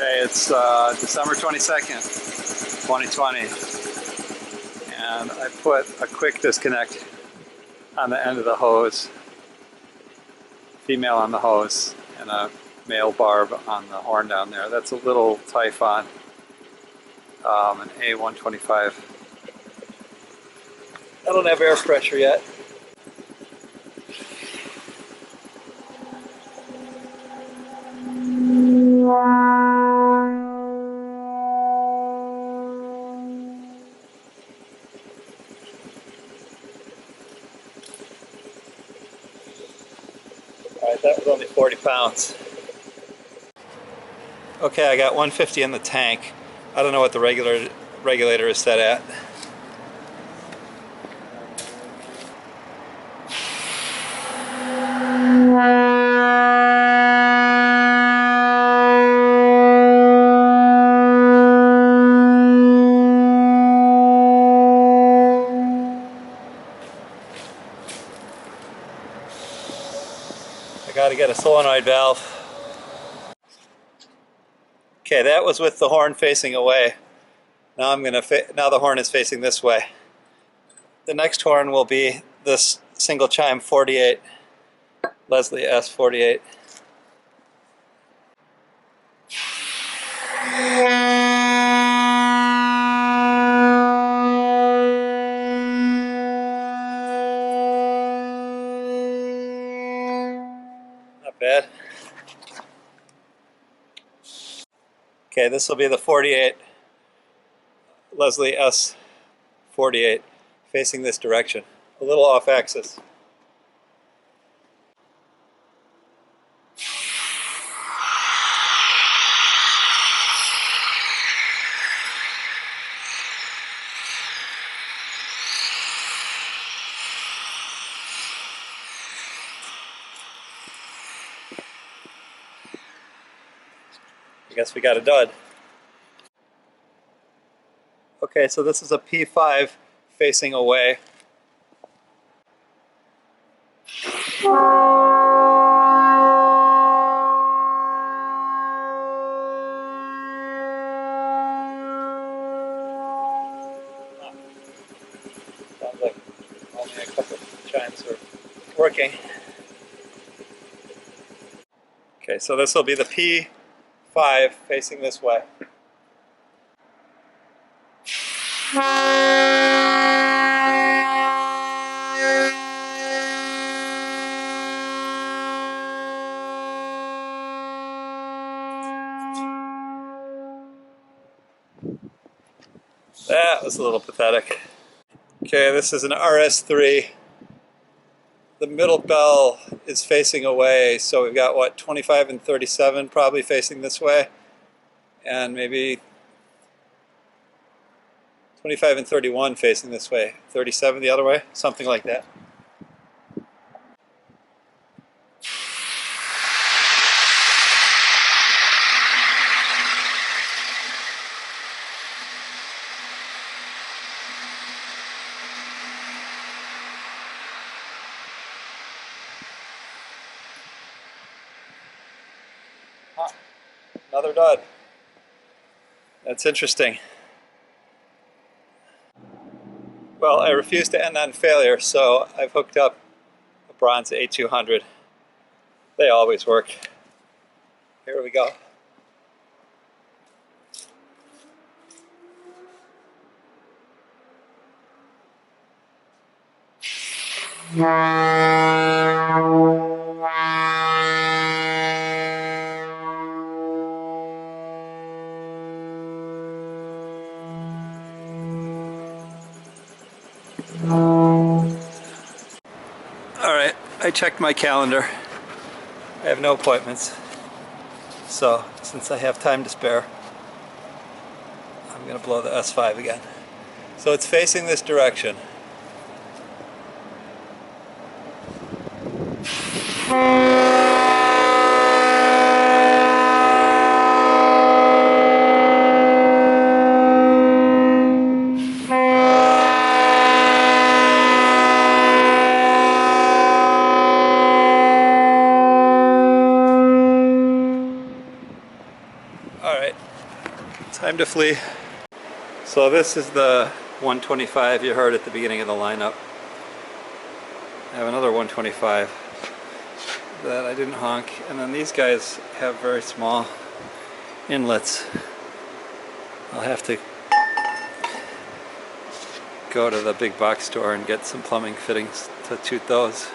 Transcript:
Okay, it's December 22nd, 2020, and I put a quick disconnect on the end of the hose, female on the hose, and a male barb on the horn down there. That's a little Typhon, an A-125. I don't have air pressure yet. Alright, that was only 40 pounds. Okay, I got 150 in the tank. I don't know what the regulator is set at. I got to get a solenoid valve. Okay, that was with the horn facing away. Now now the horn is facing this way. The next horn will be this single chime 48, Leslie S-48. Not bad. Okay, this will be the 48, Leslie S-48, facing this direction, a little off axis. I guess we got a dud. Okay, so this is a P-5 facing away. Sounds like only a couple of chimes are working. Okay, so this will be the P-5 facing this way. That was a little pathetic. Okay, this is an RS-3. The middle bell is facing away, so we've got what, 25 and 37 probably facing this way, and maybe 25 and 31 facing this way, 37 the other way, something like that. Another dud. That's interesting. Well, I refuse to end on failure, so I've hooked up a bronze A-200. They always work. Here we go. Alright, I checked my calendar. I have no appointments. So, since I have time to spare, I'm going to blow the S-5 again. So it's facing this direction. Alright, time to flee. So this is the 125 you heard at the beginning of the lineup. I have another 125 that I didn't honk, and then these guys have very small inlets. I'll have to go to the big box store and get some plumbing fittings to toot those.